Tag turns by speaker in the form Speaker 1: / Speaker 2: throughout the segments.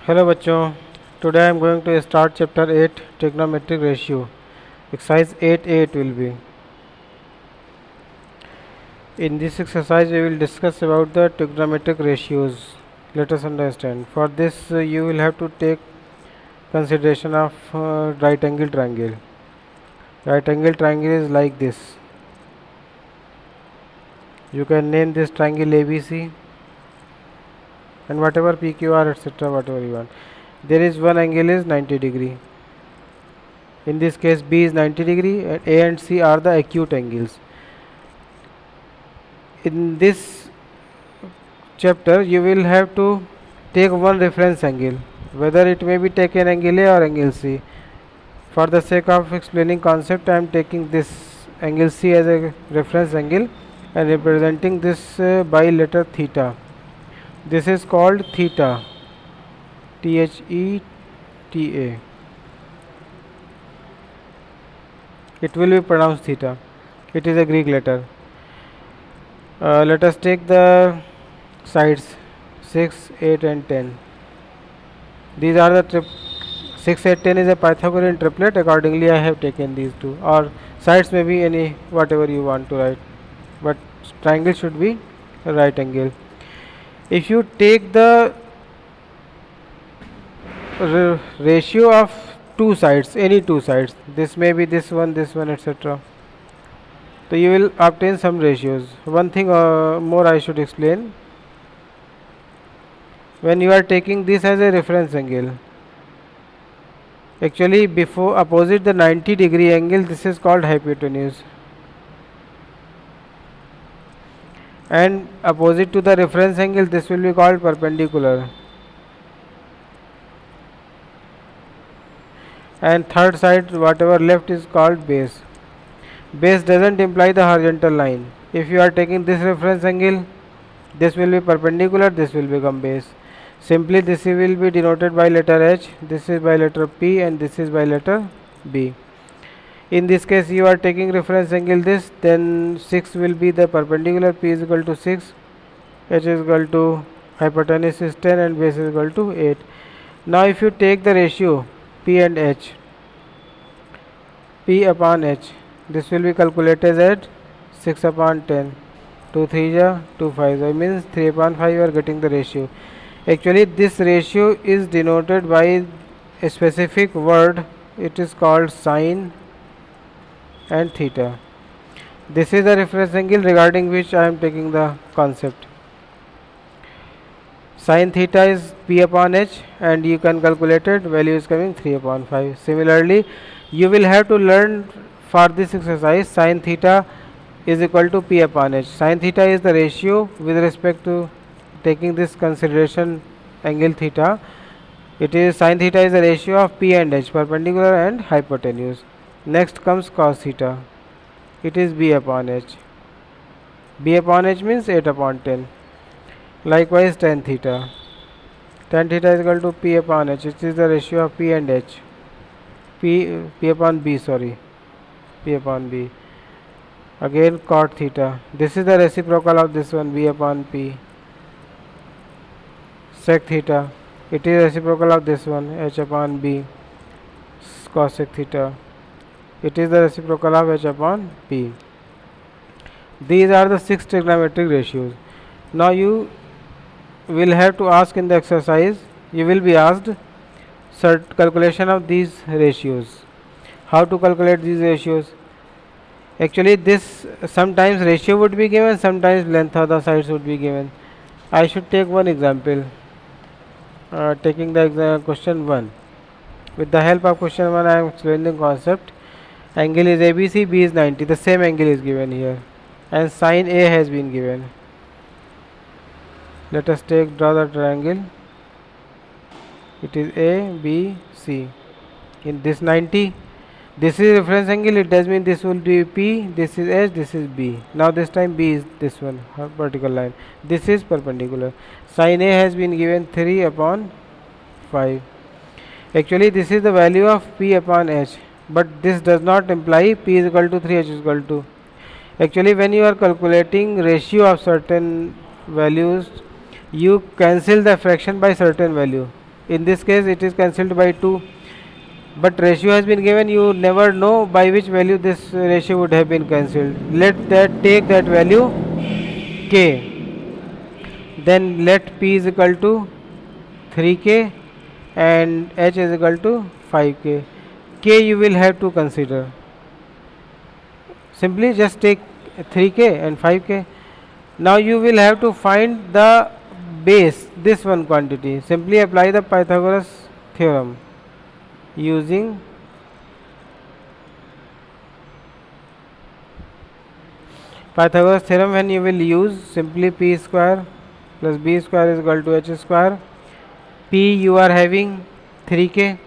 Speaker 1: Hello बच्चों, today I am going to start chapter 8 trigonometric ratio. Exercise 8A it will be. In this exercise we will discuss about the trigonometric ratios. Let us understand. For this you will have to take consideration of right angle triangle. Right angle triangle is like this. You can name this triangle ABC and whatever PQR etc. whatever you want. There is one angle is 90 degree. In this case B is 90 degree and A and C are the acute angles. In this chapter you will have to take one reference angle, whether it may be taken angle A or angle C. For the sake of explaining concept, I am taking this angle C as a reference angle and representing this by letter theta. This is called theta, Theta. It will be pronounced theta. It is a Greek letter. Let us take the sides 6, 8 and 10. These are the 6, 8, 10 is a Pythagorean triplet. Accordingly I have taken these two, or sides may be any whatever you want to write, but triangle should be a right angle. If you take the ratio of two sides, any two sides, this may be this one etc., so you will obtain some ratios. One thing more I should explain. When you are taking this as a reference angle, actually before opposite the 90 degree angle, this is called hypotenuse, and opposite to the reference angle, this will be called perpendicular, and third side whatever left is called base. Base doesn't imply the horizontal line. If you are taking this reference angle, this will be perpendicular, this will become base. Simply this will be denoted by letter H, this is by letter P, and this is by letter B. In this case you are taking reference angle this, then 6 will be the perpendicular, P is equal to 6, H is equal to hypotenuse is 10 and base is equal to 8. Now if you take the ratio P and H, P upon H, this will be calculated at 6 upon 10, 2 3 ja 2 5, that means 3 upon 5 you are getting the ratio. Actually this ratio is denoted by a specific word, it is called sine and theta. This is the reference angle regarding which I am taking the concept. Sine theta is P upon H and you can calculate it, value is coming 3 upon 5. Similarly you will have to learn for this exercise sine theta is equal to P upon H. Sine theta is the ratio with respect to taking this consideration angle theta. It is sine theta is the ratio of P and H, perpendicular and hypotenuse. Next comes cos theta. It is B upon H. B upon H means 8 upon 10. Likewise tan theta. Tan theta is equal to P upon H, which is the ratio of P and H. P upon B, sorry. P upon B. Again cot theta. This is the reciprocal of this one, B upon P. Sec theta. It is reciprocal of this one, H upon B. Cosec theta. It is the reciprocal of H upon P. These are the 6 trigonometric ratios. Now you will have to ask in the exercise, you will be asked calculation of these ratios. How to calculate these ratios? Actually this sometimes ratio would be given, sometimes length of the sides would be given. I should take one example. Taking the question 1. With the help of question 1 I am explaining the concept. Angle is ABC, B is 90, the same angle is given here and sine A has been given. Let us draw the triangle. It is A, B, C. In this 90, this is reference angle, it does mean this will be P, this is H, this is B. Now this time B is this one, vertical line. This is perpendicular. Sine A has been given 3 upon 5. Actually this is the value of P upon H, but this does not imply P is equal to 3, H is equal to. Actually when you are calculating ratio of certain values, you cancel the fraction by certain value. In this case it is cancelled by 2, but ratio has been given, you never know by which value this ratio would have been cancelled. Let that take that value k, then let p is equal to 3k and h is equal to 5k. K you will have to consider, simply just take 3k and 5k. Now you will have to find the base, this one quantity. Simply apply the Pythagoras theorem using Pythagoras theorem. When you will use, simply p square plus b square is equal to h square. P you are having 3k,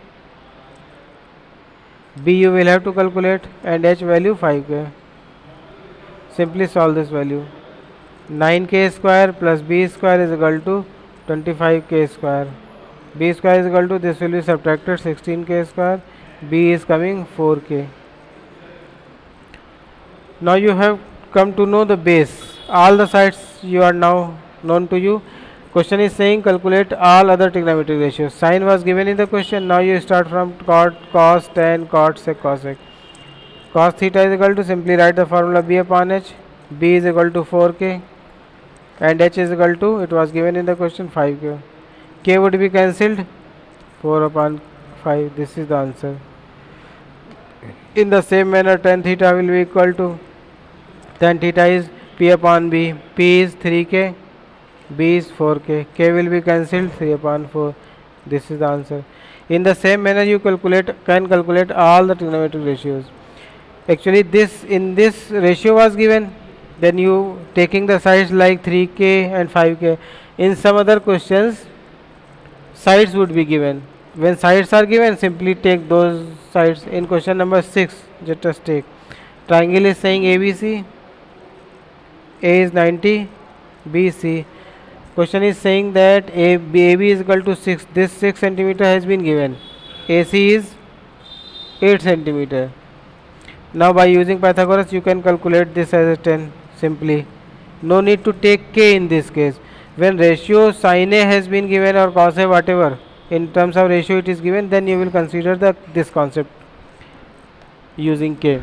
Speaker 1: b you will have to calculate, and h value 5k. Simply solve this value. 9k square plus b square is equal to 25k square. B square is equal to, this will be subtracted, 16k square. B is coming 4k. Now you have come to know the base. All the sides you are now known to you. Question is saying calculate all other trigonometric ratios. Sine was given in the question. Now you start from cot, cos, tan, cot, sec, cosec. Cos theta is equal to, simply write the formula b upon h. B is equal to 4k and h is equal to, it was given in the question, 5k. K would be cancelled, 4 upon 5. This is the answer. In the same manner, tan theta will be equal to, tan theta is p upon b. P is 3k, b is 4k. K will be cancelled, 3 upon 4. This is the answer. In the same manner, you can calculate all the trigonometric ratios. Actually, in this ratio was given, then you taking the sides like 3k and 5k. In some other questions, sides would be given. When sides are given, simply take those sides. In question number 6, just take triangle is saying ABC, A is 90, BC. Question is saying that AB is equal to 6. This 6 centimeter has been given. AC is 8 centimeter. Now by using Pythagoras, you can calculate this as a 10 simply. No need to take k in this case. When ratio sin A has been given or cos A, whatever, in terms of ratio it is given, then you will consider this concept using k.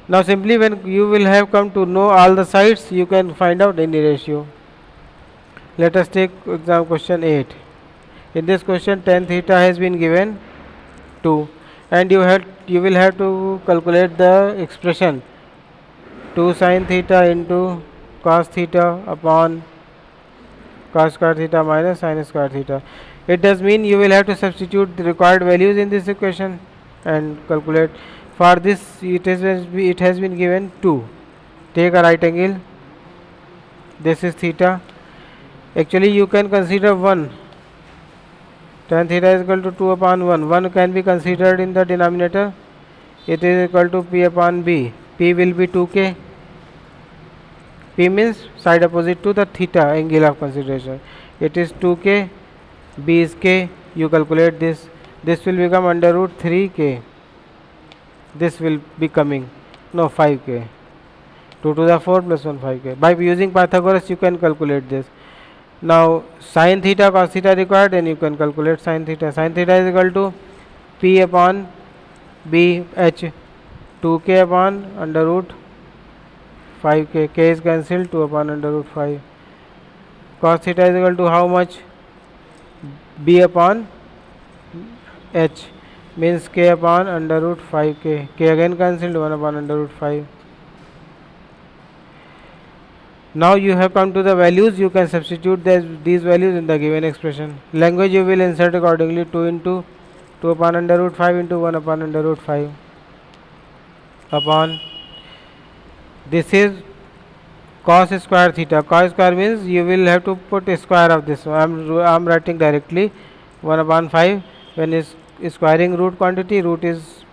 Speaker 1: Now simply when you will have come to know all the sides, you can find out any ratio. Let us take exam question 8. In this question, tan theta has been given 2, and you will have to calculate the expression 2 sin theta into cos theta upon cos square theta minus sin square theta. It does mean you will have to substitute the required values in this equation and calculate. For this, it has been given 2. Take a right angle. This is theta. Actually, you can consider 1. Tan theta is equal to 2 upon 1. 1 can be considered in the denominator. It is equal to p upon b. P will be 2k. P means side opposite to the theta angle of consideration. It is 2k. B is k. You calculate this. This will become under root 3k. This will be coming, 5k. 2 to the 4 plus 1 5k. By using Pythagoras, you can calculate this. Now sin theta cos theta required, then you can calculate sin theta. Sin theta is equal to p upon b h, 2k upon under root 5k. K is cancelled, 2 upon under root 5. Cos theta is equal to how much? B upon h, means k upon under root 5k. K again cancelled, 1 upon under root 5. Now you have come to the values. You can substitute these values in the given expression. Language you will insert accordingly. 2 into 2 upon under root 5 into 1 upon under root 5 upon, this is cos square theta. Cos square means you will have to put a square of this. I am writing directly 1 upon 5. When is squaring root quantity, root is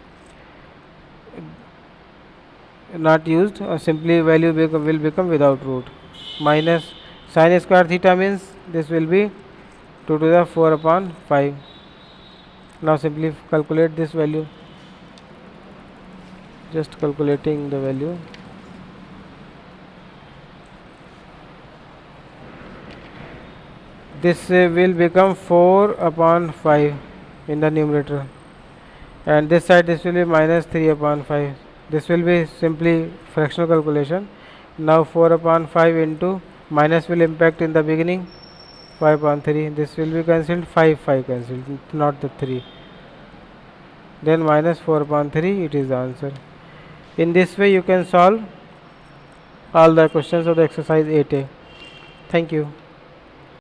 Speaker 1: not used, or simply value will become without root. Minus sin square theta means this will be 2 to the 4 upon 5. Now simply calculate this value. Just calculating the value. this will become 4 upon 5 in the numerator, and this side this will be minus 3 upon 5. This will be simply fractional calculation. Now 4 upon 5 into minus will impact in the beginning 5 upon 3. This will be cancelled, 5 cancelled, not the 3. Then minus 4 upon 3, it is the answer. In this way you can solve all the questions of the exercise 8a. Thank you.